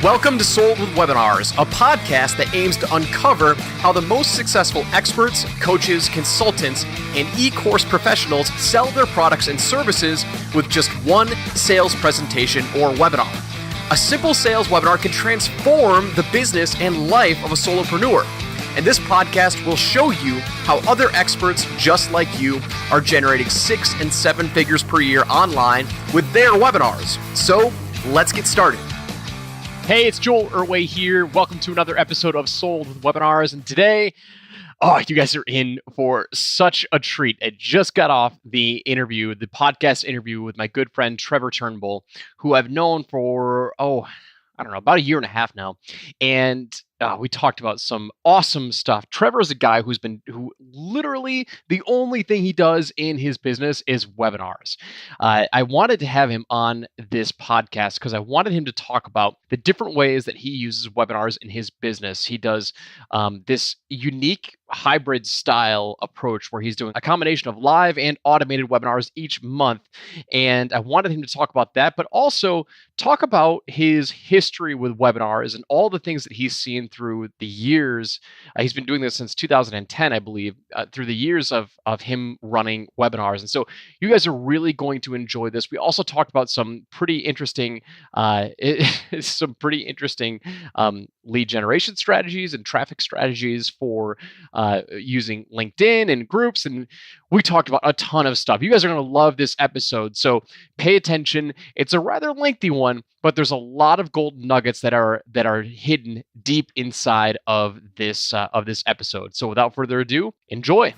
Welcome to Sold with Webinars, a podcast that aims to uncover how the most successful experts, coaches, consultants, and e-course professionals sell their products and services with just one sales presentation or webinar. A simple sales webinar can transform the business and life of a solopreneur. And this podcast will show you how other experts just like you are generating 6 and 7 figures per year online with their webinars. So let's get started. Hey, it's Joel Irway here. Welcome to another episode of Sold with Webinars. And today, you guys are in for such a treat. I just got off the podcast interview with my good friend, Trevor Turnbull, who I've known for, about a year and a half now. And we talked about some awesome stuff. Trevor is a guy who literally the only thing he does in his business is webinars. I wanted to have him on this podcast because I wanted him to talk about the different ways that he uses webinars in his business. He does this unique hybrid style approach where he's doing a combination of live and automated webinars each month. And I wanted him to talk about that, but also talk about his history with webinars and all the things that he's seen through the years. He's been doing this since 2010, I believe, through the years of him running webinars. And so you guys are really going to enjoy this. We also talked about some pretty interesting lead generation strategies and traffic strategies for using LinkedIn and groups. And we talked about a ton of stuff. You guys are going to love this episode. So pay attention. It's a rather lengthy one, but there's a lot of golden nuggets that are hidden deep inside of this episode. So without further ado, enjoy.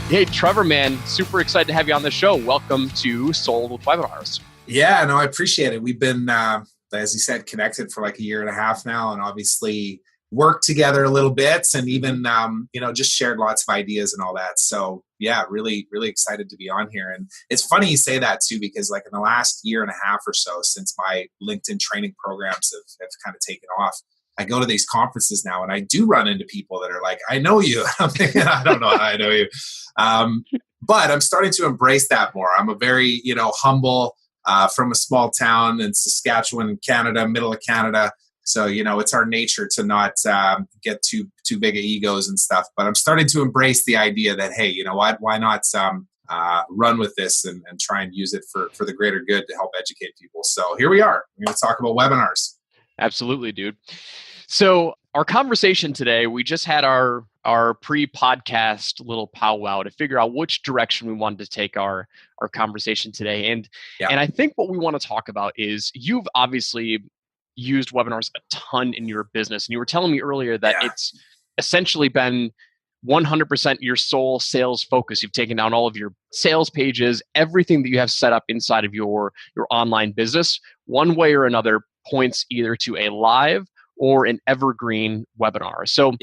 Hey, Trevor, man, super excited to have you on the show. Welcome to Sold with Webinars. Yeah, no, I appreciate it. We've been, as you said, connected for like a year and a half now, and obviously worked together a little bit, and even just shared lots of ideas and all that. So yeah, really, really excited to be on here. And it's funny you say that too, because like in the last year and a half or so, since my LinkedIn training programs have kind of taken off, I go to these conferences now and I do run into people that are like, I know you. I'm thinking, I don't know how I know you. But I'm starting to embrace that more. I'm a very, humble, from a small town in Saskatchewan, Canada, middle of Canada. So, it's our nature to not get too big of egos and stuff. But I'm starting to embrace the idea that, hey, you know what? Why not run with this and try and use it for the greater good to help educate people? So here we are. We're going to talk about webinars. Absolutely, dude. So our conversation today, we just had our pre-podcast little powwow to figure out which direction we wanted to take our conversation today. And I think what we want to talk about is you've obviously used webinars a ton in your business. And you were telling me earlier that it's essentially been 100% your sole sales focus. You've taken down all of your sales pages, everything that you have set up inside of your online business, one way or another points either to a live or an evergreen webinar. So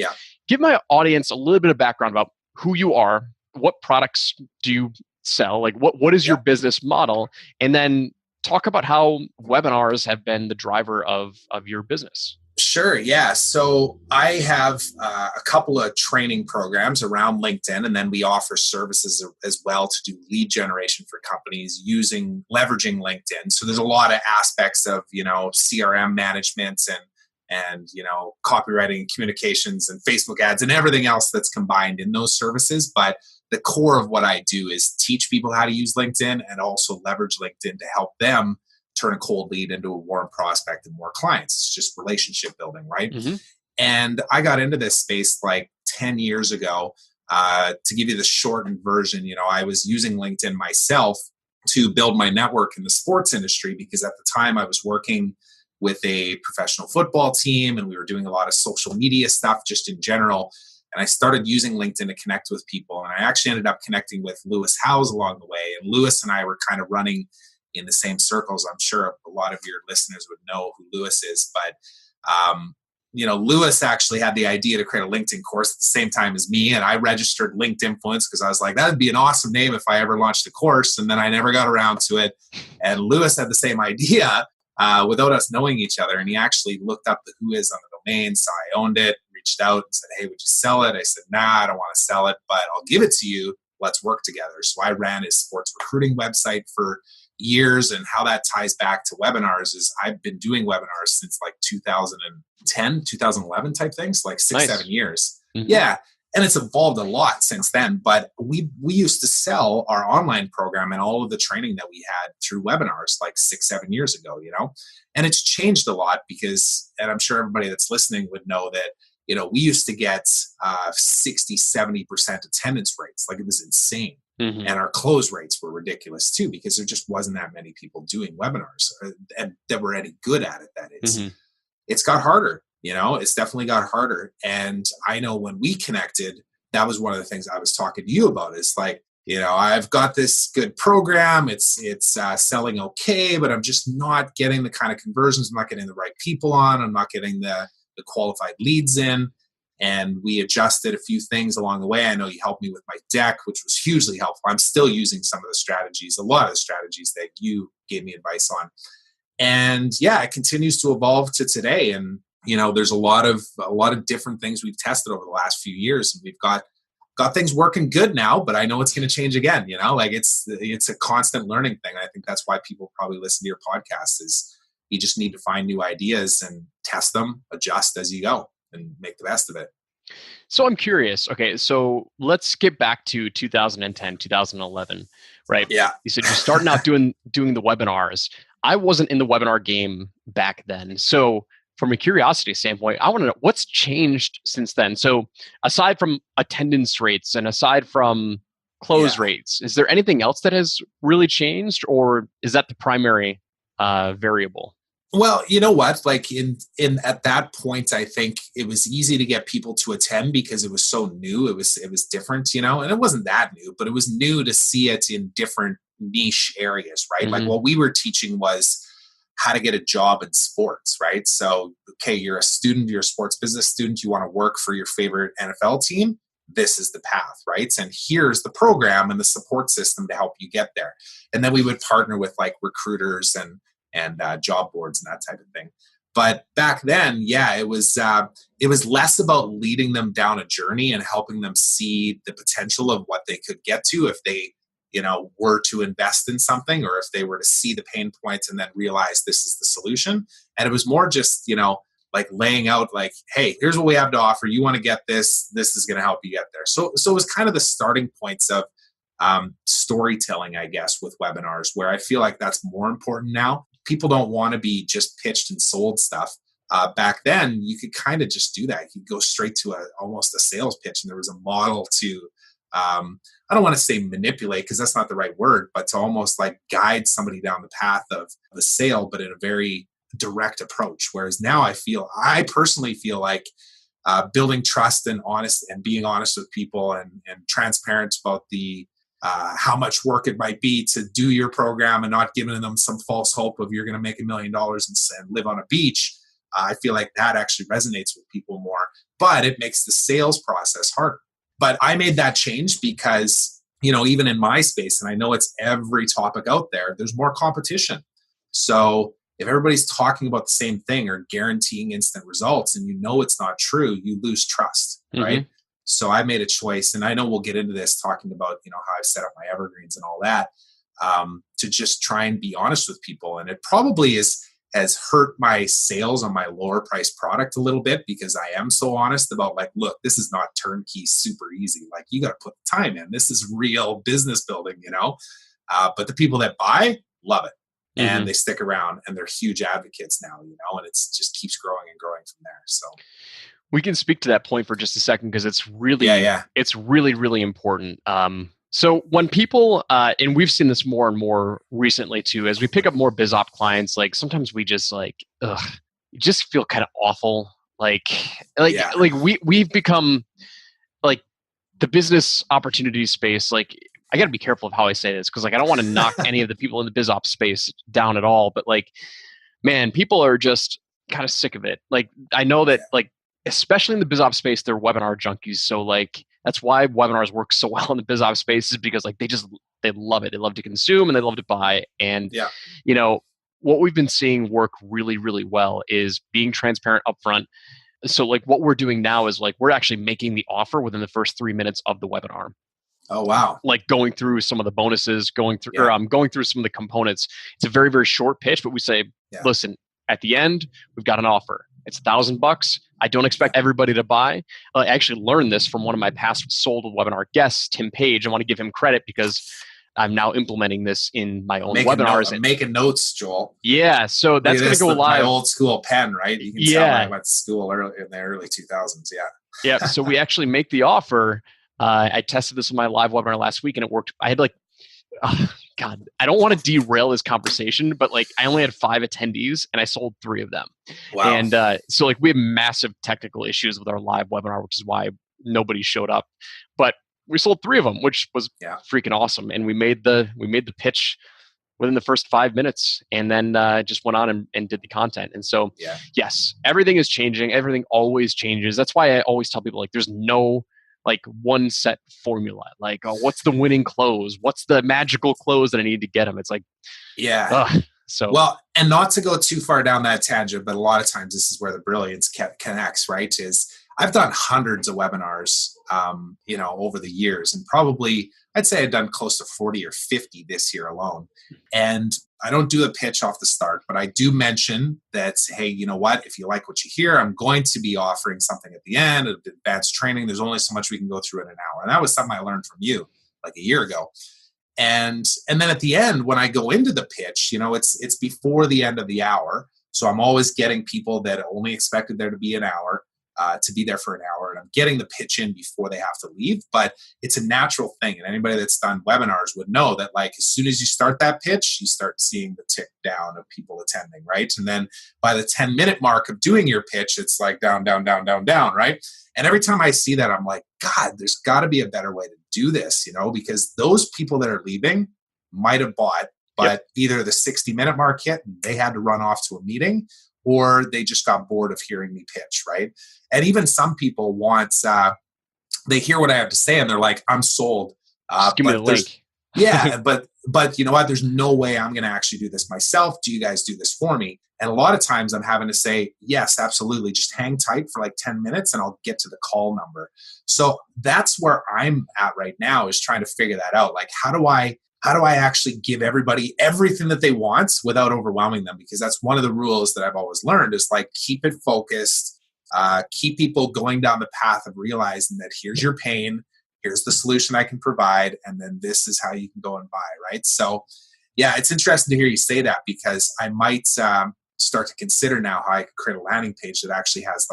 give my audience a little bit of background about who you are, what products do you sell, like what is your business model, and then talk about how webinars have been the driver of your business. Sure. Yeah. So I have a couple of training programs around LinkedIn, and then we offer services as well to do lead generation for companies leveraging LinkedIn. So there's a lot of aspects of, CRM management and copywriting and communications and Facebook ads and everything else that's combined in those services. But the core of what I do is teach people how to use LinkedIn and also leverage LinkedIn to help them turn a cold lead into a warm prospect and more clients. It's just relationship building, right? Mm-hmm. And I got into this space like 10 years ago. To give you the shortened version, I was using LinkedIn myself to build my network in the sports industry, because at the time I was working with a professional football team and we were doing a lot of social media stuff just in general. And I started using LinkedIn to connect with people. And I actually ended up connecting with Lewis Howes along the way. And Lewis and I were kind of running in the same circles. I'm sure a lot of your listeners would know who Lewis is. But, Lewis actually had the idea to create a LinkedIn course at the same time as me. And I registered LinkedInfluence because I was like, that would be an awesome name if I ever launched a course. And then I never got around to it. And Lewis had the same idea without us knowing each other. And he actually looked up the who is on the domain. So I owned it, reached out and said, hey, would you sell it? I said, nah, I don't want to sell it, but I'll give it to you. Let's work together. So I ran his sports recruiting website for years and how that ties back to webinars is I've been doing webinars since like 2010, 2011 type things, like 6-7 years. Yeah. And it's evolved a lot since then. But we used to sell our online program and all of the training that we had through webinars like 6-7 years ago, and it's changed a lot because, and I'm sure everybody that's listening would know that, we used to get 60-70% attendance rates. Like, it was insane. And our close rates were ridiculous too, because there just wasn't that many people doing webinars and that were any good at it. That is, it's got harder. It's definitely got harder. And I know when we connected, that was one of the things I was talking to you about. Is like, I've got this good program. It's selling okay, but I'm just not getting the kind of conversions. I'm not getting the right people on. I'm not getting the qualified leads in. And we adjusted a few things along the way. I know you helped me with my deck, which was hugely helpful. I'm still using some of the strategies, a lot of the strategies that you gave me advice on. And yeah, it continues to evolve to today. And there's a lot of different things we've tested over the last few years, and we've got things working good now. But I know it's going to change again. Like it's a constant learning thing. I think that's why people probably listen to your podcast. Is you just need to find new ideas and test them, adjust as you go, and make the best of it. So I'm curious. Okay, so let's get back to 2010, 2011, right? Yeah. You said you're starting out doing the webinars. I wasn't in the webinar game back then. So from a curiosity standpoint, I want to know what's changed since then. So aside from attendance rates and aside from close rates, is there anything else that has really changed, or is that the primary variable? Well, you know what? Like in at that point, I think it was easy to get people to attend because it was so new. It was different, and it wasn't that new, but it was new to see it in different niche areas, right? Like what we were teaching was how to get a job in sports, right? So, okay, you're a student, you're a sports business student, you want to work for your favorite NFL team. This is the path, right? And here's the program and the support system to help you get there. And then we would partner with like recruiters and job boards and that type of thing. But back then, it was less about leading them down a journey and helping them see the potential of what they could get to if they, were to invest in something, or if they were to see the pain points and then realize this is the solution. And it was more just, like laying out like, hey, here's what we have to offer. You want to get this. This is going to help you get there. So it was kind of the starting points of storytelling, I guess, with webinars, where I feel like that's more important now. People don't want to be just pitched and sold stuff. Back then, you could kind of just do that. You could go straight to almost a sales pitch, and there was a model to, I don't want to say manipulate because that's not the right word, but to almost like guide somebody down the path of the sale, but in a very direct approach. Whereas now I personally feel like building trust and being honest with people and transparent about the how much work it might be to do your program and not giving them some false hope of you're going to make $1 million and live on a beach. I feel like that actually resonates with people more, but it makes the sales process harder. But I made that change because, even in my space, and I know it's every topic out there, there's more competition. So if everybody's talking about the same thing or guaranteeing instant results and it's not true, you lose trust, right? So I made a choice, and I know we'll get into this talking about, how I've set up my evergreens and all that, to just try and be honest with people. And it probably has hurt my sales on my lower price product a little bit because I am so honest about like, look, this is not turnkey super easy. Like you got to put the time in. This is real business building, but the people that buy love it. And they stick around, and they're huge advocates now, and it's just keeps growing and growing from there. So we can speak to that point for just a second because it's really, it's really, really important. So when people, and we've seen this more and more recently too, as we pick up more biz op clients, like sometimes we just you just feel kind of awful. Like we've become like the business opportunity space. Like I got to be careful of how I say this because like I don't want to knock any of the people in the biz op space down at all. But like, man, people are just kind of sick of it. Like I know that like, especially in the biz op space, they're webinar junkies. So like, that's why webinars work so well in the biz op space is because like, they love it. They love to consume and they love to buy. And, what we've been seeing work really, really well is being transparent upfront. So like what we're doing now is like, we're actually making the offer within the first 3 minutes of the webinar. Oh, wow. Like going through some of the bonuses, going through some of the components. It's a very, very short pitch, but we say, listen, at the end, we've got an offer. It's $1,000. I don't expect everybody to buy. I actually learned this from one of my past sold webinar guests, Tim Page. I want to give him credit because I'm now implementing this in my own webinars. I'm making notes, Joel. Yeah, so that's going to go live. My old school pen, right? You can tell I went to school in the early 2000s. Yeah. So we actually make the offer. I tested this in my live webinar last week, and it worked. I had God, I don't want to derail this conversation, but I only had 5 attendees, and I sold 3 of them. Wow. And so we have massive technical issues with our live webinar, which is why nobody showed up. But we sold 3 of them, which was freaking awesome. And we made the pitch within the first 5 minutes, and then just went on and did the content. And so, yes, everything is changing. Everything always changes. That's why I always tell people there's no one set formula. What's the winning close? What's the magical close that I need to get them? It's so well, and not to go too far down that tangent, but a lot of times this is where the brilliance connects, right? Is I've done hundreds of webinars, over the years, and probably I'd say I've done close to 40 or 50 this year alone. And I don't do a pitch off the start, but I do mention that, hey, you know what? If you like what you hear, I'm going to be offering something at the end of advanced training. There's only so much we can go through in an hour. And that was something I learned from you a year ago. And then at the end, when I go into the pitch, it's before the end of the hour. So I'm always getting people that only expected there to be an hour, to be there for an hour, and I'm getting the pitch in before they have to leave. But it's a natural thing, and anybody that's done webinars would know that as soon as you start that pitch, you start seeing the tick down of people attending, right? And then by the 10-minute mark of doing your pitch, it's down, down, down, down, down, right? And every time I see that, I'm like, God, there's got to be a better way to do this, because those people that are leaving might have bought, but either the 60-minute mark hit and they had to run off to a meeting, or they just got bored of hearing me pitch, right? And even some people want, they hear what I have to say and they're like, I'm sold. Just give me the link. But you know what? There's no way I'm going to actually do this myself. Do you guys do this for me? And a lot of times I'm having to say, yes, absolutely. Just hang tight for 10 minutes and I'll get to the call number. So that's where I'm at right now, is trying to figure that out. How do I actually give everybody everything that they want without overwhelming them? Because that's one of the rules that I've always learned is keep it focused, keep people going down the path of realizing that here's your pain, here's the solution I can provide, and then this is how you can go and buy, right? So yeah, it's interesting to hear you say that, because I might start to consider now how I could create a landing page that actually has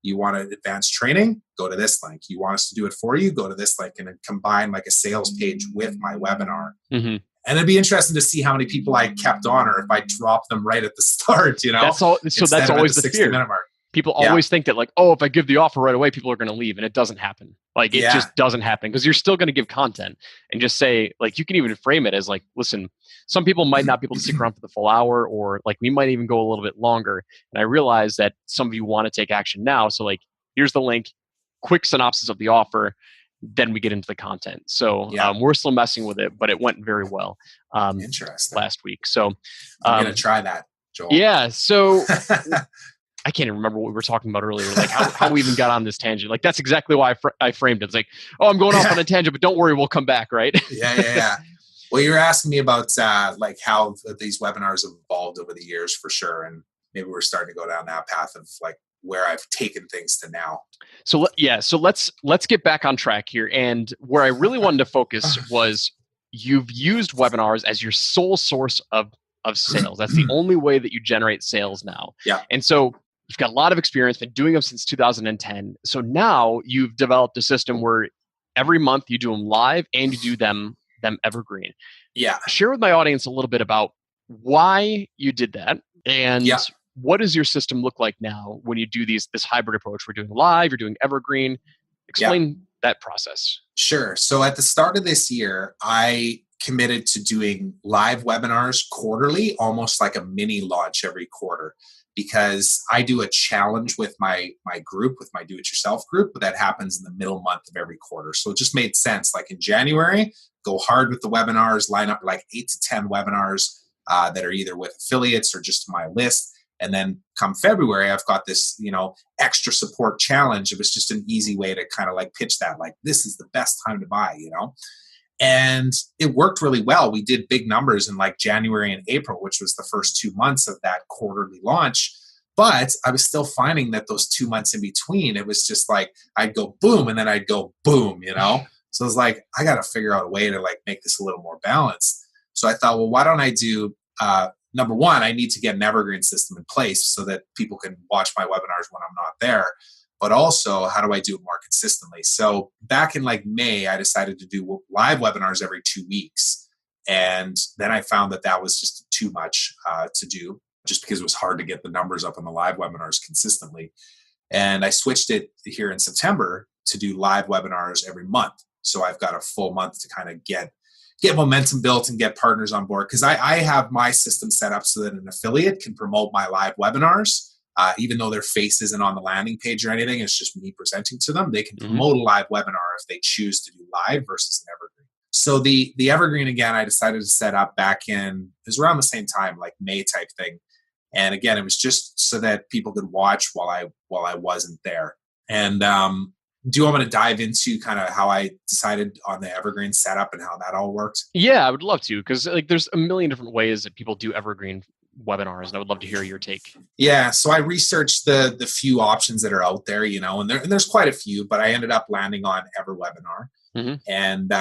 you want an advanced training, go to this link. You want us to do it for you, go to this link, and then combine a sales page with my webinar. Mm-hmm. And it'd be interesting to see how many people I kept on, or if I dropped them right at the start, That's all. So that's always the fear. Mark. People always think that if I give the offer right away, people are going to leave, and it doesn't happen. It just doesn't happen, because you're still going to give content and just say, you can even frame it as listen, some people might not be able to stick around for the full hour, or we might even go a little bit longer. And I realize that some of you want to take action now. So here's the link, quick synopsis of the offer, then we get into the content. So we're still messing with it, but it went very well Interesting. last week. So I'm going to try that, Joel. Yeah. So I can't even remember what we were talking about earlier, how we even got on this tangent. That's exactly why I framed it. It's I'm going off on a tangent, but don't worry, we'll come back, right? Yeah. Well, you're asking me about how these webinars have evolved over the years, for sure, and maybe we're starting to go down that path of where I've taken things to now. So let's get back on track here. And where I really wanted to focus was, you've used webinars as your sole source of sales. That's the only way that you generate sales now. Yeah. And so you've got a lot of experience, been doing them since 2010. So now you've developed a system where every month you do them live and you do them evergreen. Yeah. Share with my audience a little bit about why you did that, and what does your system look like now when you do this hybrid approach? We're doing live, you're doing evergreen. Explain that process. Sure. So at the start of this year, I committed to doing live webinars quarterly, almost like a mini launch every quarter, because I do a challenge with my group, with my do-it-yourself group, but that happens in the middle month of every quarter. So it just made sense. In January, go hard with the webinars, line up 8 to 10 webinars that are either with affiliates or just to my list. And then come February, I've got this, extra support challenge. It was just an easy way to kind of like pitch that, like, this is the best time to buy, And it worked really well. We did big numbers in like January and April, which was the first 2 months of that quarterly launch. But I was still finding that those 2 months in between, it was just like, I'd go boom, and then I'd go boom, So I was like, I got to figure out a way to like make this a little more balanced. So I thought, well, why don't I do, number one, I need to get an evergreen system in place so that people can watch my webinars when I'm not there. But also, how do I do it more consistently? So back in like May, I decided to do live webinars every 2 weeks. And then I found that was just too much to do, just because it was hard to get the numbers up on the live webinars consistently. And I switched it here in September to do live webinars every month. So I've got a full month to kind of get momentum built and get partners on board. Because I have my system set up so that an affiliate can promote my live webinars. Even though their face isn't on the landing page or anything, it's just me presenting to them. They can promote a live webinar if they choose to do live versus an evergreen. So the evergreen, again, I decided to set up back in, it was around the same time, like May type thing. And again, it was just so that people could watch while I wasn't there. And do you want me to dive into kind of how I decided on the evergreen setup and how that all worked? Yeah, I would love to, because like there's a million different ways that people do evergreen webinars, and I would love to hear your take. Yeah, so I researched the few options that are out there, and there's quite a few, but I ended up landing on EverWebinar, and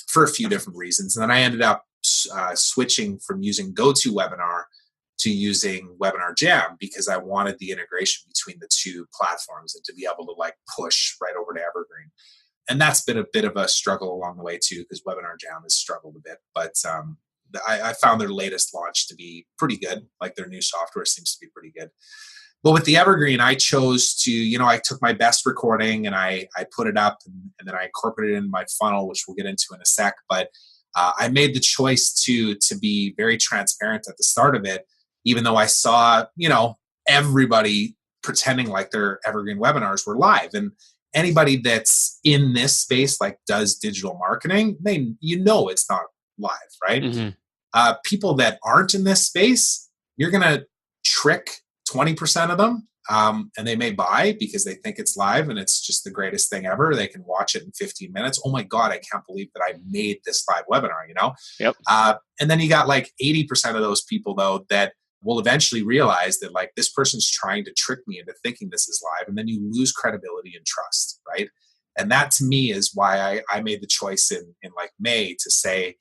for a few different reasons. And then I ended up switching from using GoToWebinar to using Webinar Jam, because I wanted the integration between the two platforms and to be able to like push right over to Evergreen. And that's been a bit of a struggle along the way too, because Webinar Jam has struggled a bit. But I found their latest launch to be pretty good. Like their new software seems to be pretty good. But with the Evergreen, I chose to, I took my best recording and I put it up, and then I incorporated it in my funnel, which we'll get into in a sec. But I made the choice to be very transparent at the start of it, even though I saw, everybody pretending like their evergreen webinars were live. And anybody that's in this space, like does digital marketing, it's not live, right? People that aren't in this space, you're going to trick 20% of them. And they may buy because they think it's live and it's just the greatest thing ever. They can watch it in 15 minutes. Oh my God, I can't believe that I made this live webinar, Yep. And then you got like 80% of those people though, that will eventually realize that like this person's trying to trick me into thinking this is live. And then you lose credibility and trust, right? And that to me is why I made the choice in like May to say,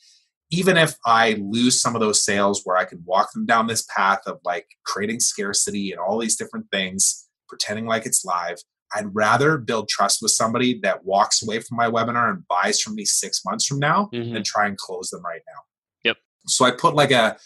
even if I lose some of those sales where I can walk them down this path of like creating scarcity and all these different things, pretending like it's live, I'd rather build trust with somebody that walks away from my webinar and buys from me 6 months from now than try and close them right now. Yep. So I put like a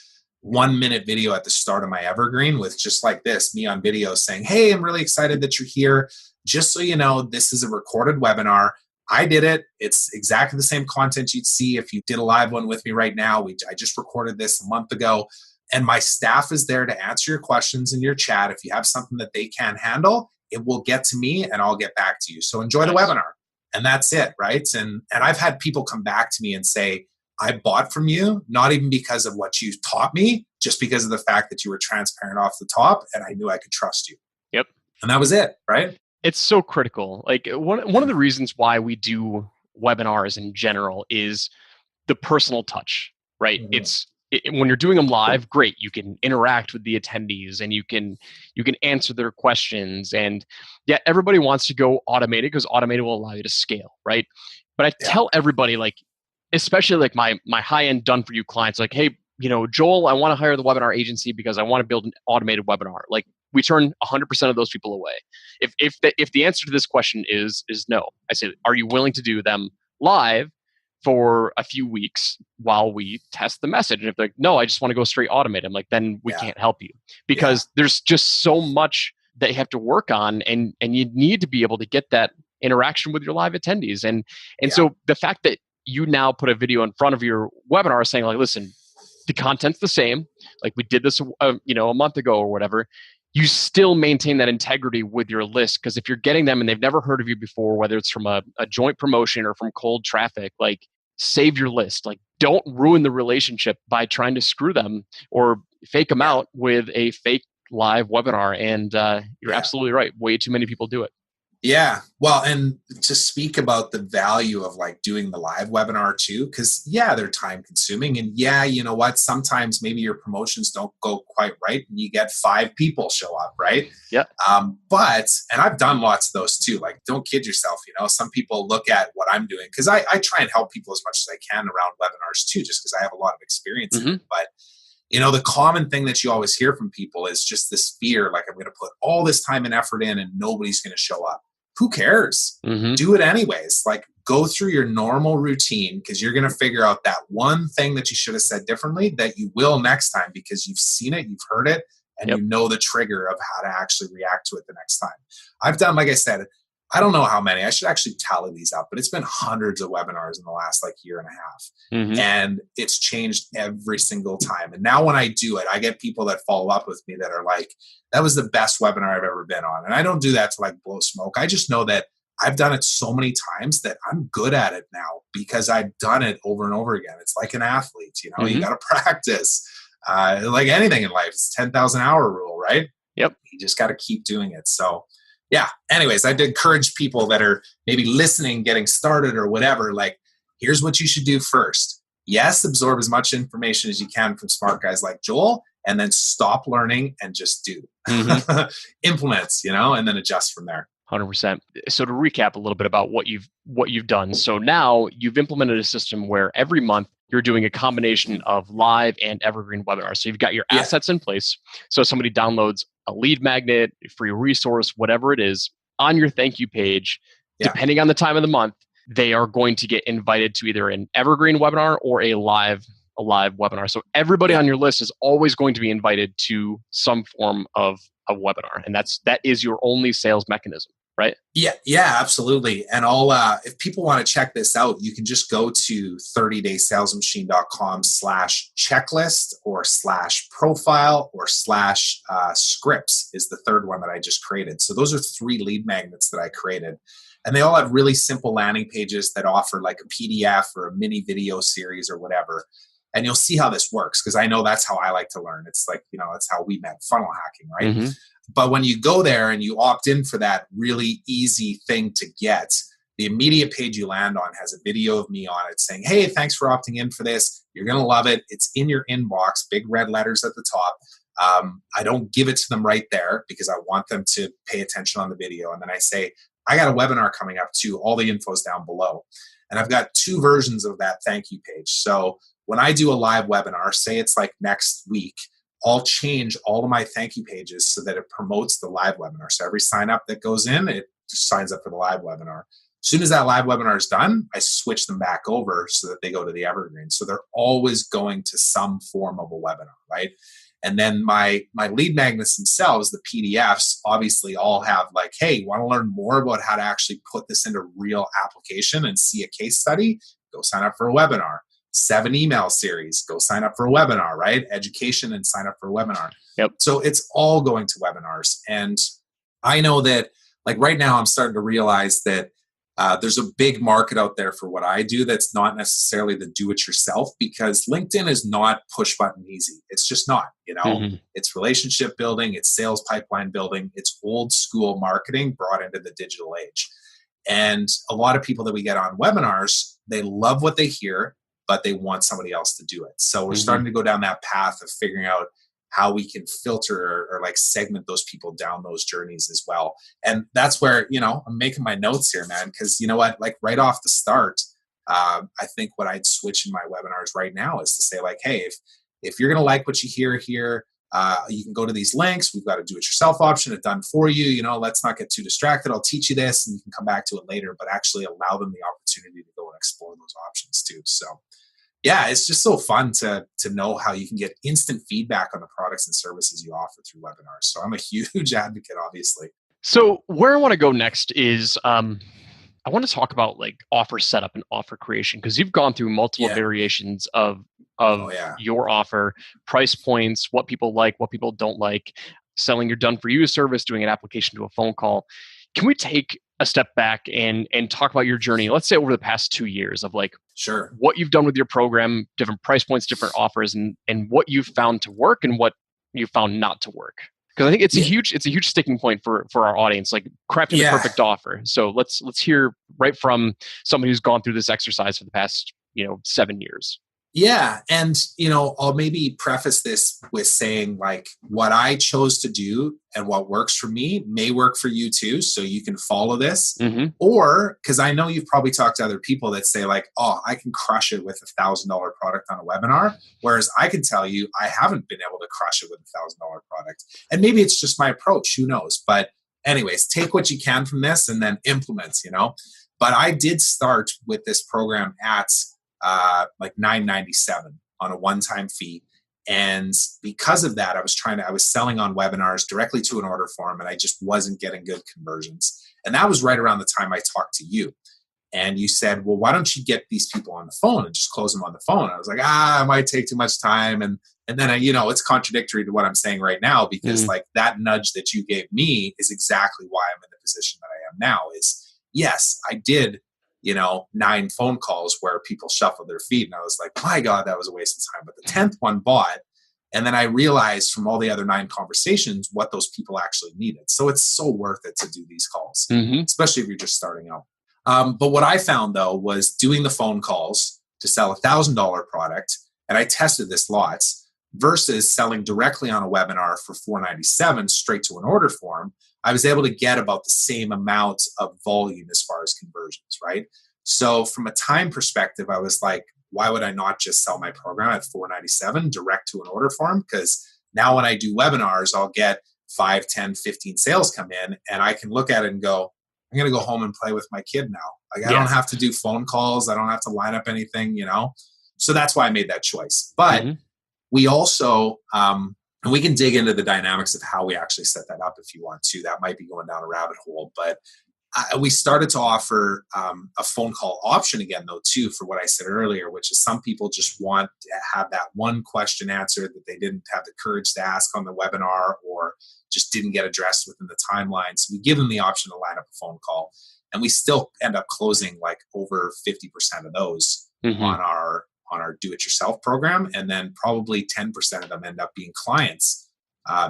1-minute video at the start of my evergreen with just like this, me on video saying, hey, I'm really excited that you're here. Just so you know, this is a recorded webinar. I did it. It's exactly the same content you'd see if you did a live one with me right now. I just recorded this a month ago, and my staff is there to answer your questions in your chat. If you have something that they can't handle, it will get to me and I'll get back to you. So enjoy the webinar. And that's it, right? And I've had people come back to me and say, I bought from you, not even because of what you taught me, just because of the fact that you were transparent off the top and I knew I could trust you. Yep. And that was it, right? It's so critical. Like one of the reasons why we do webinars in general is the personal touch, right? When you're doing them live, great. You can interact with the attendees and you can answer their questions. And yeah, everybody wants to go automated because automated will allow you to scale, right? But I tell everybody, like, especially like my high-end done-for-you clients, like, hey, Joel, I want to hire the webinar agency because I want to build an automated webinar. Like, we turn 100% of those people away. If the answer to this question is no, I say, are you willing to do them live for a few weeks while we test the message? And if they're like, no, I just want to go straight automated, I'm like, then we can't help you, because there's just so much that you have to work on, and you need to be able to get that interaction with your live attendees. And so the fact that you now put a video in front of your webinar saying like, listen, the content's the same, like we did this a month ago or whatever, you still maintain that integrity with your list. Because if you're getting them and they've never heard of you before, whether it's from a joint promotion or from cold traffic, like, save your list. Like, don't ruin the relationship by trying to screw them or fake them out with a fake live webinar. And you're absolutely right. Way too many people do it. Yeah. Well, and to speak about the value of like doing the live webinar too, because they're time consuming. And you know what? Sometimes maybe your promotions don't go quite right and you get 5 people show up, right? Yeah. And I've done lots of those too. Like, don't kid yourself. Some people look at what I'm doing because I try and help people as much as I can around webinars too, just because I have a lot of experience in it. But the common thing that you always hear from people is just this fear, like, I'm going to put all this time and effort in and nobody's going to show up. Who cares? Do it anyways. Like, go through your normal routine because you're going to figure out that one thing that you should have said differently that you will next time because you've seen it, you've heard it, and you know the trigger of how to actually react to it the next time. I've done, like I said, I don't know how many. I should actually tally these up, but it's been hundreds of webinars in the last year and a half. And it's changed every single time. And now when I do it, I get people that follow up with me that are like, that was the best webinar I've ever been on. And I don't do that to blow smoke. I just know that I've done it so many times that I'm good at it now because I've done it over and over again. It's like an athlete, you got to practice. Like anything in life, it's 10,000 hour rule, right? Yep. You just got to keep doing it. So anyways, I'd encourage people that are maybe listening, getting started or whatever, here's what you should do first. Yes, absorb as much information as you can from smart guys like Joel, and then stop learning and just do. Implement, and then adjust from there. 100%. So to recap a little bit about what you've done. So now you've implemented a system where every month you're doing a combination of live and evergreen webinars. So you've got your assets in place. So somebody downloads a lead magnet, a free resource, whatever it is, on your thank you page, depending on the time of the month, they are going to get invited to either an evergreen webinar or a live webinar. So everybody on your list is always going to be invited to some form of a webinar. And that is your only sales mechanism, right? Yeah, absolutely. And if people want to check this out, you can just go to 30daysalesmachine.com/checklist or /profile or /scripts is the third one that I just created. So those are 3 lead magnets that I created. And they all have really simple landing pages that offer a PDF or a mini video series or whatever. And you'll see how this works because I know that's how I like to learn. It's that's how we met, funnel hacking, right? But when you go there and you opt in for that really easy thing to get, the immediate page you land on has a video of me on it saying, hey, thanks for opting in for this. You're going to love it. It's in your inbox, big red letters at the top. I don't give it to them right there because I want them to pay attention on the video. And then I say, I got a webinar coming up too. All the info's down below. And I've got 2 versions of that thank you page. So when I do a live webinar, say it's next week, I'll change all of my thank you pages so that it promotes the live webinar. So every sign up that goes in, it just signs up for the live webinar. As soon as that live webinar is done, I switch them back over so that they go to the evergreen. So they're always going to some form of a webinar, right? And then my lead magnets themselves, the PDFs, obviously all have hey, you want to learn more about how to actually put this into real application and see a case study? Go sign up for a webinar. 7 email series, go sign up for a webinar, right? Education and sign up for a webinar. Yep. So it's all going to webinars. And I know that right now I'm starting to realize that there's a big market out there for what I do that's not necessarily the do-it-yourself because LinkedIn is not push-button easy. It's just not, It's relationship building, it's sales pipeline building, it's old school marketing brought into the digital age. And a lot of people that we get on webinars, they love what they hear, but they want somebody else to do it. So we're starting to go down that path of figuring out how we can filter or segment those people down those journeys as well. And that's where, I'm making my notes here, man, because you know what, right off the start, I think what I'd switch in my webinars right now is to say hey, if you're going to like what you hear here, you can go to these links. We've got a do-it-yourself option. It's done for you. Let's not get too distracted. I'll teach you this and you can come back to it later, but actually allow them the opportunity to go and explore those options too. So yeah, it's just so fun to know how you can get instant feedback on the products and services you offer through webinars. So I'm a huge advocate, obviously. So where I want to go next is I want to talk about offer setup and offer creation because you've gone through multiple variations of your offer, price points, what people like, what people don't like, selling your done-for-you service, doing an application to a phone call. Can we take a step back and talk about your journey, let's say over the past 2 years of sure, what you've done with your program, different price points, different offers, and what you've found to work and what you found not to work? Because I think it's a huge sticking point for our audience, like crafting the perfect offer. So let's hear right from somebody who's gone through this exercise for the past 7 years. Yeah. And, I'll maybe preface this with saying like what I chose to do and what works for me may work for you too. So you can follow this. Mm-hmm. Or because I know you've probably talked to other people that say like, oh, I can crush it with $1,000 product on a webinar. Whereas I can tell you, I haven't been able to crush it with $1,000 product. And maybe it's just my approach, who knows? But anyways, take what you can from this and then implement, But I did start with this program at like $9.97 on a one-time fee. And because of that, I was selling on webinars directly to an order form, and I just wasn't getting good conversions. And that was right around the time I talked to you. And you said, well, why don't you get these people on the phone and just close them on the phone? I was like, it might take too much time. And then, it's contradictory to what I'm saying right now, because like that nudge that you gave me is exactly why I'm in the position that I am now is, yes, I did 9 phone calls where people shuffled their feet. And I was like, my God, that was a waste of time. But the 10th one bought. And then I realized from all the other 9 conversations what those people actually needed. So it's so worth it to do these calls, especially if you're just starting out. But what I found though was doing the phone calls to sell a $1,000 product. And I tested this lots versus selling directly on a webinar for $4.97 straight to an order form. I was able to get about the same amount of volume as far as conversions, right? So from a time perspective, I was like, why would I not just sell my program at $4.97 direct to an order form? Because now when I do webinars, I'll get 5, 10, 15 sales come in, and I can look at it and go, I'm going to go home and play with my kid now. Like I don't have to do phone calls. I don't have to line up anything, So that's why I made that choice. But we also, and we can dig into the dynamics of how we actually set that up if you want to. That might be going down a rabbit hole. But we started to offer a phone call option again, though, too, for what I said earlier, which is some people just want to have that one question answered that they didn't have the courage to ask on the webinar or just didn't get addressed within the timeline. So we give them the option to line up a phone call. And we still end up closing like over 50% of those on our do-it-yourself program. And then probably 10% of them end up being clients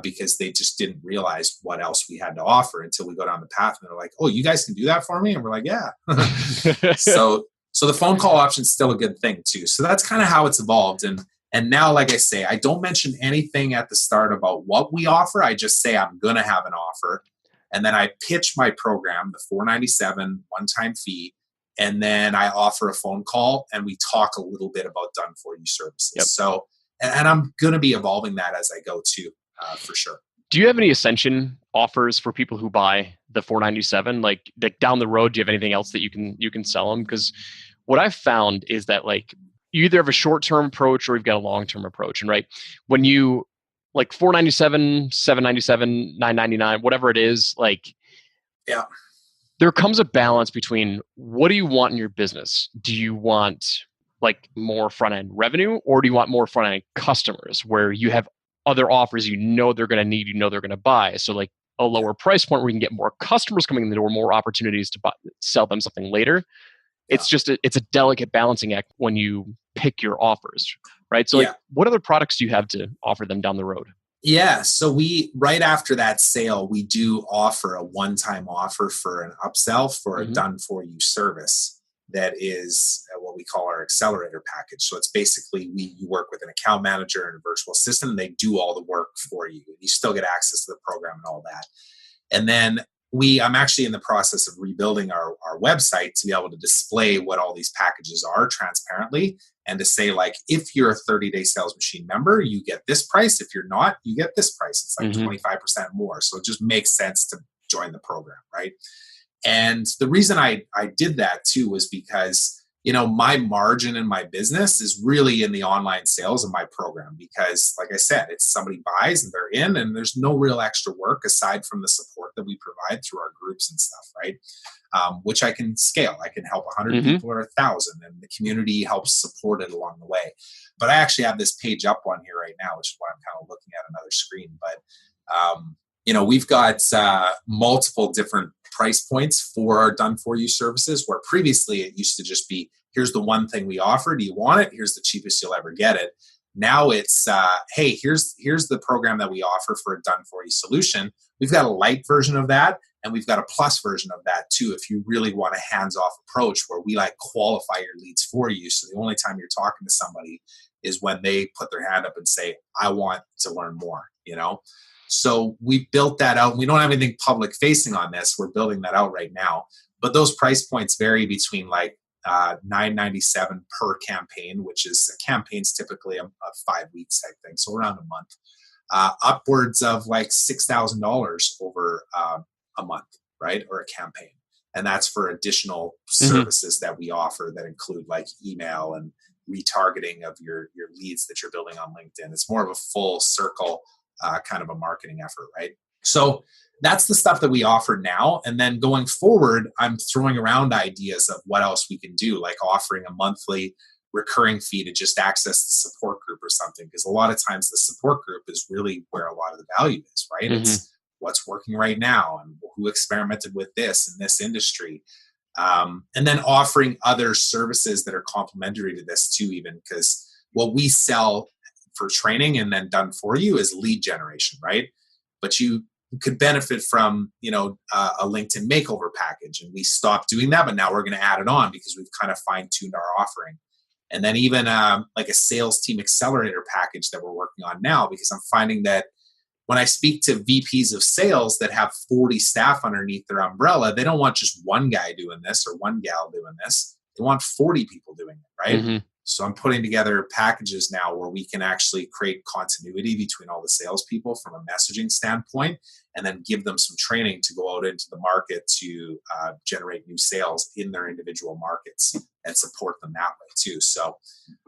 because they just didn't realize what else we had to offer until we go down the path. And they're like, oh, you guys can do that for me? And we're like, yeah. So the phone call option is still a good thing too. So that's kind of how it's evolved. And now, like I say, I don't mention anything at the start about what we offer. I just say I'm going to have an offer. And then I pitch my program, the $4.97 one-time fee. And then I offer a phone call and we talk a little bit about done for you services. Yep. So, and I'm going to be evolving that as I go too, for sure. Do you have any Ascension offers for people who buy the $4.97? Like down the road, do you have anything else that you can sell them? Because what I've found is that like you either have a short-term approach or you've got a long-term approach. And right, when you like $4.97, $7.97, $9.99, whatever it is, like yeah. There comes a balance between what do you want in your business? Do you want like more front-end revenue, or do you want more front-end customers where you have other offers they're going to need, they're going to buy? So like a lower price point where you can get more customers coming in the door, more opportunities to sell them something later. Yeah. It's a delicate balancing act when you pick your offers, right? So like, what other products do you have to offer them down the road? Yeah. So right after that sale, we do offer a one-time offer for an upsell for a done for you service that is what we call our accelerator package. So it's basically you work with an account manager and a virtual assistant, and they do all the work for you. You still get access to the program and all that. And then I'm actually in the process of rebuilding our website to be able to display what all these packages are transparently, and to say like, if you're a 30-day sales machine member, you get this price. If you're not, you get this price. It's like 25% more. So it just makes sense to join the program, right? And the reason I did that too was because, my margin in my business is really in the online sales of my program, because like I said, it's somebody buys and they're in, and there's no real extra work aside from the support that we provide through our groups and stuff, right? Which I can scale. I can help 100 people or 1,000, and the community helps support it along the way. But I actually have this page up on here right now, which is why I'm kind of looking at another screen. But, we've got multiple different price points for our done for you services, where previously it used to just be, here's the one thing we offer. Do you want it? Here's the cheapest you'll ever get it. Now it's, hey, here's the program that we offer for a done-for-you solution. We've got a light version of that, and we've got a plus version of that too, if you really want a hands-off approach where we qualify your leads for you. So the only time you're talking to somebody is when they put their hand up and say, I want to learn more, So we built that out. We don't have anything public facing on this. We're building that out right now. But those price points vary between $9.97 per campaign, which is a campaign's typically a 5 weeks type thing, so around a month, upwards of $6,000 over a month, right, or a campaign, and that's for additional services that we offer that include email and retargeting of your leads that you're building on LinkedIn. It's more of a full circle kind of a marketing effort, right? So that's the stuff that we offer now. And then going forward, I'm throwing around ideas of what else we can do, like offering a monthly recurring fee to just access the support group or something. Because a lot of times the support group is really where a lot of the value is, right? It's what's working right now and who experimented with this in this industry. And then offering other services that are complementary to this too, even because what we sell for training and then done for you is lead generation, right? But you could benefit from, a LinkedIn makeover package. And we stopped doing that, but now we're going to add it on because we've kind of fine-tuned our offering. And then even a sales team accelerator package that we're working on now, because I'm finding that when I speak to VPs of sales that have 40 staff underneath their umbrella, they don't want just one guy doing this or one gal doing this. They want 40 people doing it, right? So I'm putting together packages now where we can actually create continuity between all the salespeople from a messaging standpoint, and then give them some training to go out into the market to generate new sales in their individual markets and support them that way too. So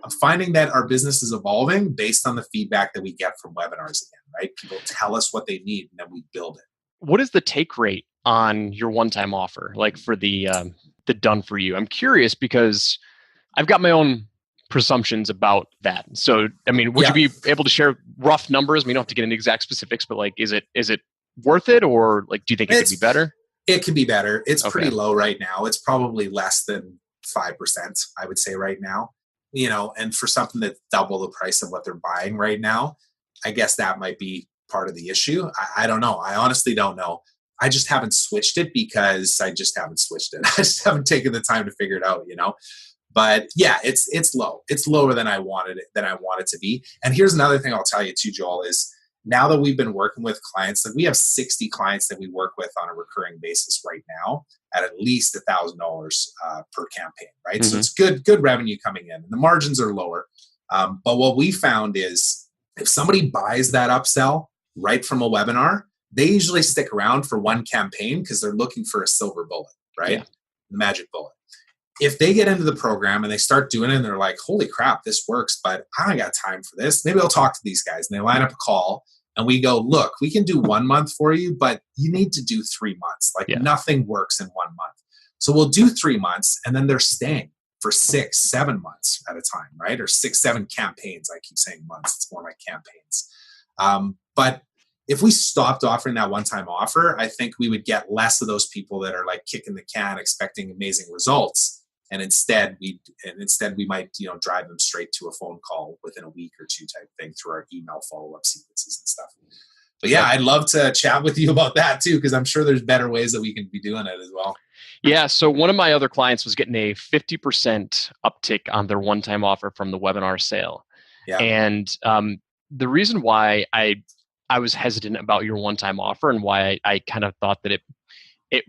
I'm finding that our business is evolving based on the feedback that we get from webinars again, right? People tell us what they need and then we build it. What is the take rate on your one-time offer, for the done for you? I'm curious because I've got my own presumptions about that. So, would you be able to share rough numbers? You don't have to get into exact specifics, but is it worth it, or do you think it could be better? It could be better. It's pretty low right now. It's probably less than 5%, I would say right now. And for something that's double the price of what they're buying right now, I guess that might be part of the issue. I don't know. I honestly don't know. I just haven't switched it because I just haven't switched it. I just haven't taken the time to figure it out, But yeah, it's low. It's lower than I wanted it to be. And here's another thing I'll tell you too, Joel, is now that we've been working with clients, we have 60 clients that we work with on a recurring basis right now at least $1,000 per campaign, right? So it's good revenue coming in, and the margins are lower. But what we found is if somebody buys that upsell right from a webinar, they usually stick around for one campaign because they're looking for a silver bullet, right? Yeah. The magic bullet. If they get into the program and they start doing it and they're like, holy crap, this works, but I don't got time for this. Maybe I'll talk to these guys. And they line up a call and we go, look, we can do 1 month for you, but you need to do 3 months. Nothing works in 1 month. So we'll do 3 months and then they're staying for 6, 7 months at a time, right? Or 6, 7 campaigns. I keep saying months. It's more like campaigns. But if we stopped offering that one-time offer, I think we would get less of those people that are kicking the can, expecting amazing results. And instead we might, drive them straight to a phone call within a week or two type thing through our email follow-up sequences and stuff. But yeah, I'd love to chat with you about that too, because I'm sure there's better ways that we can be doing it as well. Yeah. So one of my other clients was getting a 50% uptick on their one-time offer from the webinar sale. Yeah. And the reason why I was hesitant about your one-time offer and why I kind of thought that it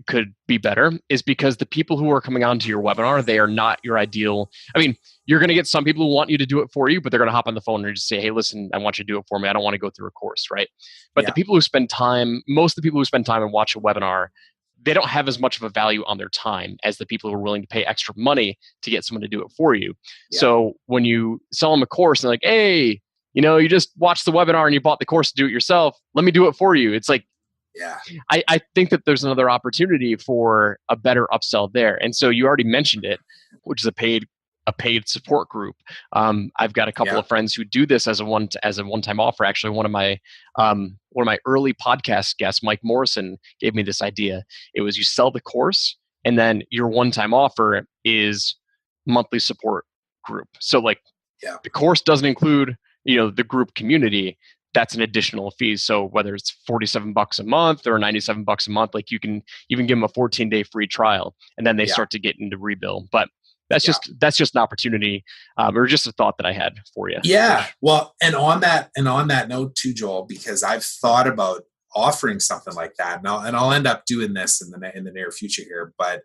could be better is because the people who are coming onto your webinar, they are not your ideal. You're going to get some people who want you to do it for you, but they're going to hop on the phone and just say, hey, listen, I want you to do it for me. I don't want to go through a course, right? But the people who spend time, most of the people who spend time and watch a webinar, they don't have as much of a value on their time as the people who are willing to pay extra money to get someone to do it for you. Yeah. So when you sell them a course and they're like, hey, you just watched the webinar and you bought the course to do it yourself. Let me do it for you. It's I think that there's another opportunity for a better upsell there. And so you already mentioned it, which is a paid support group. I've got a couple of friends who do this as a one-time offer. Actually, one of my early podcast guests, Mike Morrison, gave me this idea. It was you sell the course and then your one-time offer is monthly support group. So the course doesn't include the group community, that's an additional fee. So whether it's $47 a month or $97 a month, like you can even give them a 14-day free trial, and then they start to get into rebill. But that's just an opportunity, or just a thought that I had for you. Yeah. Well, and on that note too, Joel, because I've thought about offering something like that, and I'll end up doing this in the near future here, but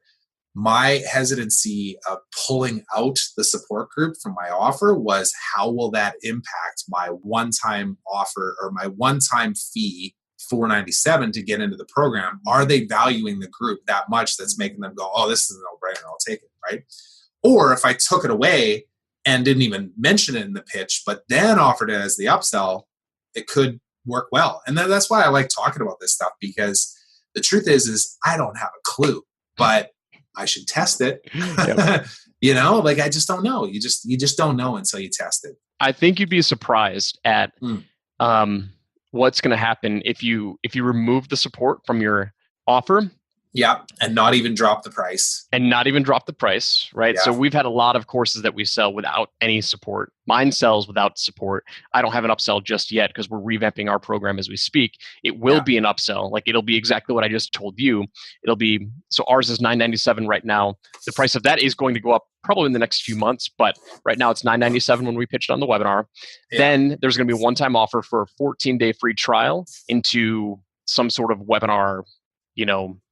my hesitancy of pulling out the support group from my offer was, how will that impact my one-time offer or my one-time fee, $497 to get into the program? Are they valuing the group that much that's making them go, oh, this is a no-brainer, I'll take it, right? Or if I took it away and didn't even mention it in the pitch, but then offered it as the upsell, it could work well. And that's why I like talking about this stuff, because the truth is I don't have a clue, but I should test it. Yep. Like I just don't know. You just don't know until you test it. I think you'd be surprised at what's going to happen if you remove the support from your offer. Yeah, and not even drop the price. Right? Yeah. So we've had a lot of courses that we sell without any support. Mine sells without support. I don't have an upsell just yet because we're revamping our program as we speak. It will be an upsell. Like it'll be exactly what I just told you. So ours is $997 right now. The price of that is going to go up probably in the next few months, but right now it's $997 when we pitched on the webinar. Yeah. Then there's going to be a one-time offer for a 14-day free trial into some sort of webinar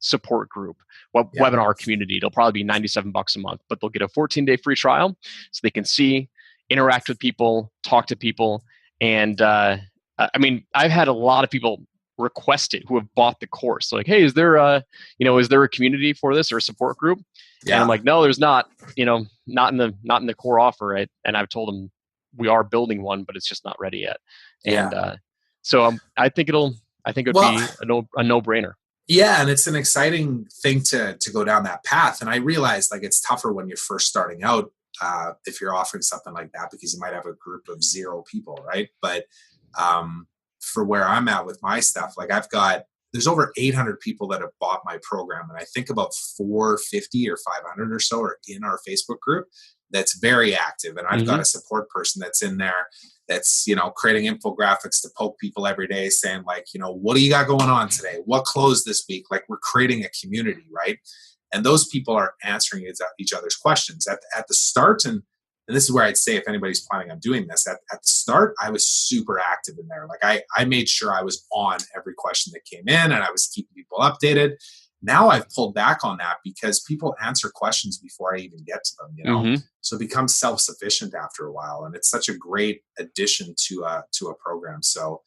support group, webinar community. It'll probably be $97 a month, but they'll get a 14-day free trial so they can see, interact with people, talk to people. And I've had a lot of people request it who have bought the course. So like, hey, is there a community for this or a support group? Yeah. And I'm like, no, there's not, not in the core offer. Right? And I've told them we are building one, but it's just not ready yet. And so I think it'd be a no-brainer. Yeah, and it's an exciting thing to go down that path. And I realize like it's tougher when you're first starting out if you're offering something like that, because you might have a group of 0 people, right? But for where I'm at with my stuff, like there's over 800 people that have bought my program, and I think about 450 or 500 or so are in our Facebook group that's very active. And I've got a support person that's in there that's, creating infographics to poke people every day saying like, what do you got going on today? What closed this week? Like we're creating a community, right? And those people are answering each other's questions at the start. And this is where I'd say if anybody's planning on doing this, at the start, I was super active in there. Like I made sure I was on every question that came in and I was keeping people updated. Now I've pulled back on that because people answer questions before I even get to them, So it becomes self-sufficient after a while. And it's such a great addition to a program. So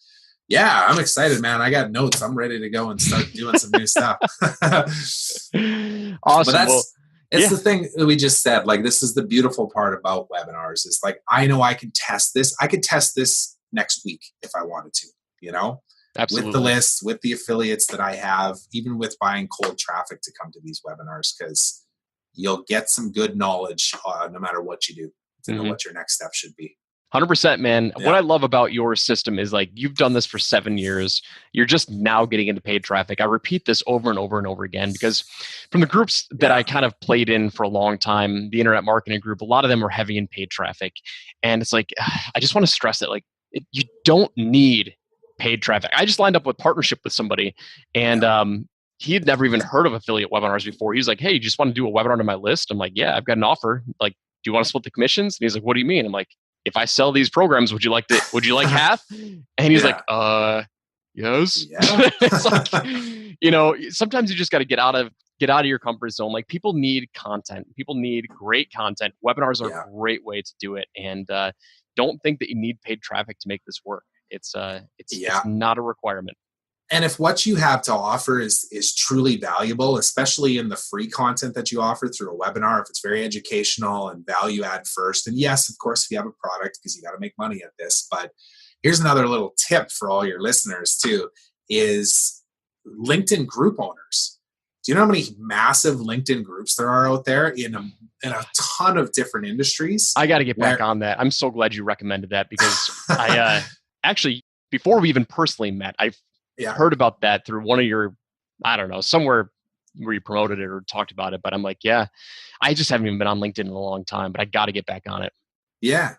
yeah, I'm excited, man. I got notes. I'm ready to go and start doing some new stuff. Awesome. But it's the thing that we just said. Like, this is the beautiful part about webinars is like, I know I can test this. I could test this next week if I wanted to, Absolutely. With the list, with the affiliates that I have, even with buying cold traffic to come to these webinars, because you'll get some good knowledge no matter what you do to know what your next step should be. 100%, man. Yeah. What I love about your system is like you've done this for 7 years. You're just now getting into paid traffic. I repeat this over and over and over again because from the groups that I kind of played in for a long time, the internet marketing group, a lot of them are heavy in paid traffic. And it's like, I just want to stress that like you don't need paid traffic. I just lined up with partnership with somebody and he had never even heard of affiliate webinars before. He was like, hey, you just want to do a webinar to my list? I'm like, yeah, I've got an offer. Like, do you want to split the commissions? And he's like, what do you mean? I'm like, if I sell these programs, would you like half? And he's like, yes. Yeah. It's like, sometimes you just got to get out of your comfort zone. Like people need content. People need great content. Webinars are a great way to do it. And don't think that you need paid traffic to make this work. It's not a requirement. And if what you have to offer is truly valuable, especially in the free content that you offer through a webinar, if it's very educational and value add first, and yes, of course, if you have a product, because you got to make money at this, but here's another little tip for all your listeners too, is LinkedIn group owners. Do you know how many massive LinkedIn groups there are out there in a ton of different industries? I got to get back on that. I'm so glad you recommended that because I actually, before we even personally met, I've heard about that through one of your, I don't know, somewhere where you promoted it or talked about it. But I'm like, I just haven't even been on LinkedIn in a long time, but I got to get back on it. Yeah.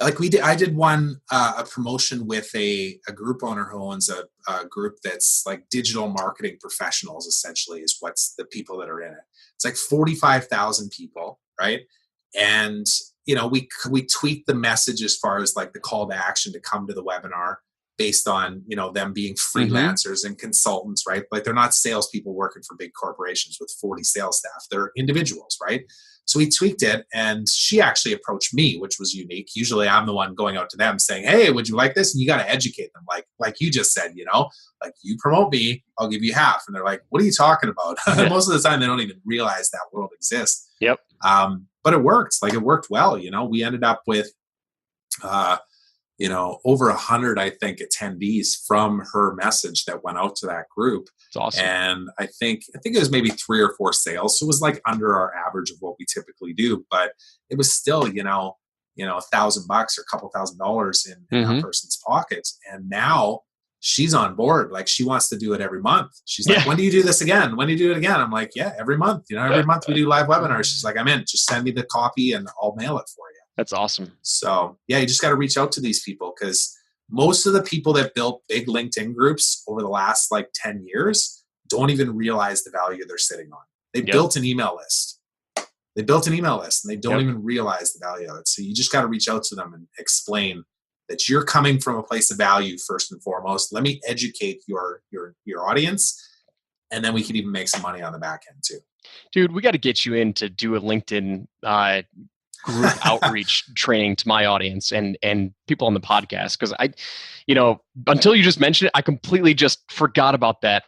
like I did one, a promotion with a group owner who owns a group that's like digital marketing professionals, essentially, is what's the people that are in it. It's like 45,000 people, right? And, we tweak the message as far as like the call to action to come to the webinar based on, them being freelancers and consultants, right? Like they're not salespeople working for big corporations with 40 sales staff. They're individuals, right? So we tweaked it, and she actually approached me, which was unique. Usually I'm the one going out to them saying, hey, would you like this? And you got to educate them. Like you just said, like you promote me, I'll give you half. And they're like, what are you talking about? Most of the time they don't even realize that world exists. Yep. But it worked. Like it worked well. We ended up with, over 100, I think, attendees from her message that went out to that group. It's awesome. And I think it was maybe 3 or 4 sales. So it was like under our average of what we typically do, but it was still, $1,000 or a couple $1,000 in that person's pockets. And now she's on board. Like she wants to do it every month. She's like, when do you do this again? When do you do it again? I'm like, yeah, every month. Every month we do live webinars. She's like, I'm in. Just send me the copy and I'll mail it for you. That's awesome. So yeah, you just got to reach out to these people, because most of the people that built big LinkedIn groups over the last like 10 years don't even realize the value they're sitting on. They built an email list. And they don't even realize the value of it. So you just got to reach out to them and explain that you're coming from a place of value first and foremost. Let me educate your audience, and then we can even make some money on the back end too. Dude, we got to get you in to do a LinkedIn group outreach training to my audience and people on the podcast. Because until you just mentioned it, I completely just forgot about that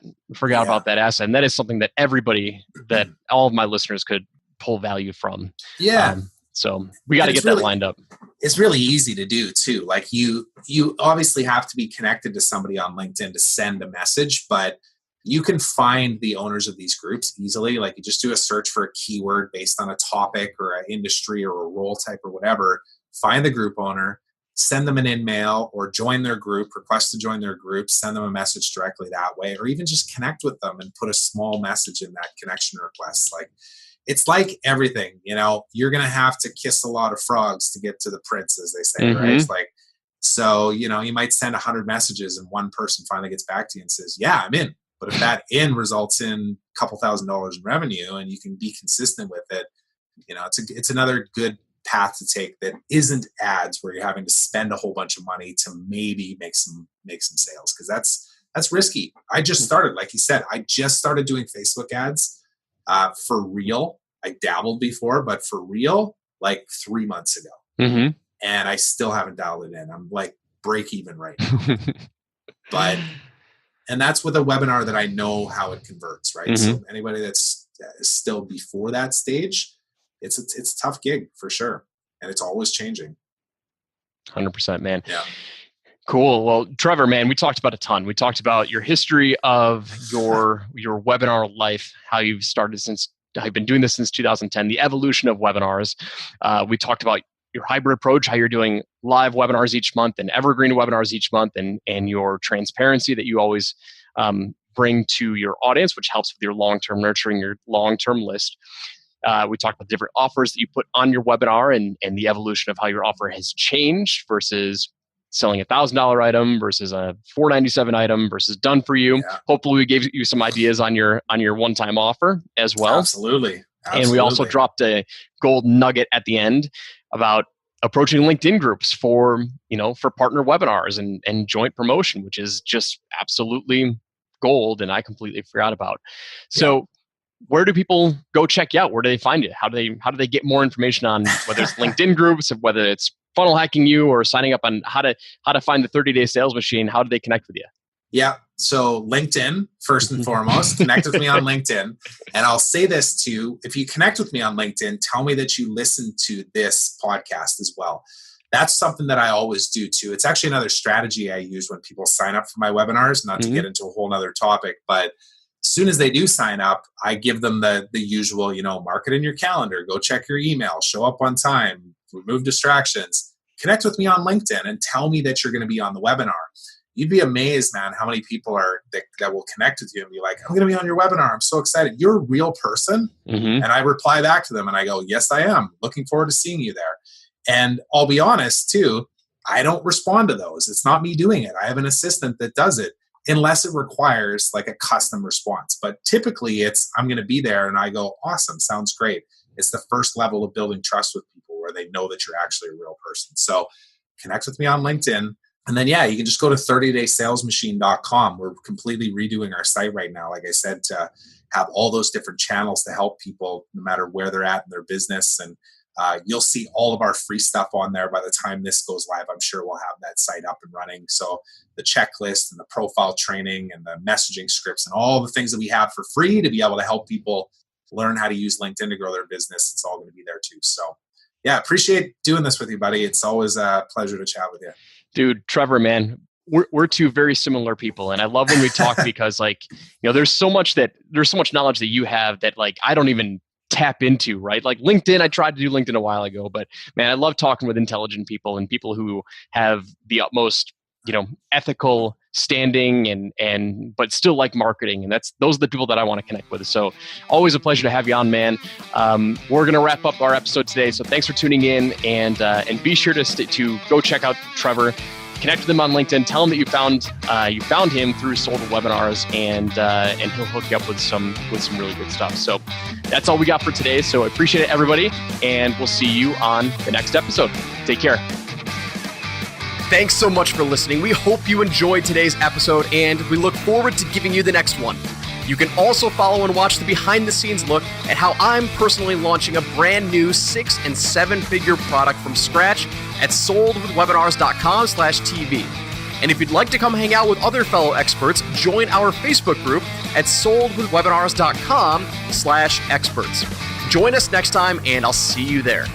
asset. And that is something that that all of my listeners could pull value from. Yeah. So we got to get that lined up. It's really easy to do too. Like you obviously have to be connected to somebody on LinkedIn to send a message, but you can find the owners of these groups easily. Like you just do a search for a keyword based on a topic or an industry or a role type or whatever. Find the group owner, send them an email or join their group, request to join their group, send them a message directly that way, or even just connect with them and put a small message in that connection request. Like it's like everything, you're going to have to kiss a lot of frogs to get to the prince, as they say, right? It's like, so, you might send 100 messages and one person finally gets back to you and says, yeah, I'm in. But if that results in a couple $1,000s in revenue and you can be consistent with it, it's another good path to take that isn't ads where you're having to spend a whole bunch of money to maybe make some sales. Cause that's risky. I just started, like you said, doing Facebook ads for real. I dabbled before, but for real, like 3 months ago. And I still haven't dialed it in. I'm like break even right now. And that's with a webinar that I know how it converts, right? So anybody that's still before that stage, it's a tough gig for sure. And it's always changing. 100%, man. Yeah. Cool. Well, Trevor, man, we talked about a ton. We talked about your history of your webinar life, how you've been doing this since 2010, the evolution of webinars. We talked about your hybrid approach, how you're doing live webinars each month and evergreen webinars each month, and your transparency that you always bring to your audience, which helps with your long-term nurturing, your long-term list. We talked about different offers that you put on your webinar and the evolution of how your offer has changed versus selling a $1,000 item versus a $497 item versus done for you. Yeah. Hopefully we gave you some ideas on your one-time offer as well. Absolutely. And we also dropped a gold nugget at the end about approaching LinkedIn groups for partner webinars and joint promotion, which is just absolutely gold. And I completely forgot about. So where do people go check you out? Where do they find you? How do they get more information on whether it's LinkedIn groups, whether it's funnel hacking you or signing up on how to find the 30-day sales machine? How do they connect with you? Yeah. So LinkedIn, first and foremost, connect with me on LinkedIn. And I'll say this too, if you connect with me on LinkedIn, tell me that you listen to this podcast as well. That's something that I always do too. It's actually another strategy I use when people sign up for my webinars, not to get into a whole nother topic, but as soon as they do sign up, I give them the usual, mark it in your calendar, go check your email, show up on time, remove distractions, connect with me on LinkedIn and tell me that you're going to be on the webinar. You'd be amazed, man, how many people are that will connect with you and be like, I'm going to be on your webinar. I'm so excited. You're a real person. And I reply back to them and I go, yes, I am. Looking forward to seeing you there. And I'll be honest too, I don't respond to those. It's not me doing it. I have an assistant that does it unless it requires like a custom response. But typically I'm going to be there and I go, awesome, sounds great. It's the first level of building trust with people where they know that you're actually a real person. So connect with me on LinkedIn. And then, you can just go to 30daysalesmachine.com. We're completely redoing our site right now, like I said, to have all those different channels to help people no matter where they're at in their business. And you'll see all of our free stuff on there by the time this goes live. I'm sure we'll have that site up and running. So the checklist and the profile training and the messaging scripts and all the things that we have for free to be able to help people learn how to use LinkedIn to grow their business, it's all going to be there too. So appreciate doing this with you, buddy. It's always a pleasure to chat with you. Dude, Trevor, man, we're two very similar people. And I love when we talk because there's so much knowledge that you have that I don't even tap into, right? Like LinkedIn, I tried to do LinkedIn a while ago, but man, I love talking with intelligent people and people who have the utmost, ethical standing but still like marketing. And those are the people that I want to connect with. So always a pleasure to have you on, man. We're going to wrap up our episode today. So thanks for tuning in and be sure to go check out Trevor, connect with him on LinkedIn, tell him that you found him through Sold Webinars and he'll hook you up with some really good stuff. So that's all we got for today. So I appreciate it, everybody. And we'll see you on the next episode. Take care. Thanks so much for listening. We hope you enjoyed today's episode, and we look forward to giving you the next one. You can also follow and watch the behind-the-scenes look at how I'm personally launching a brand new 6- and 7-figure product from scratch at soldwithwebinars.com/TV. And if you'd like to come hang out with other fellow experts, join our Facebook group at soldwithwebinars.com/experts. Join us next time, and I'll see you there.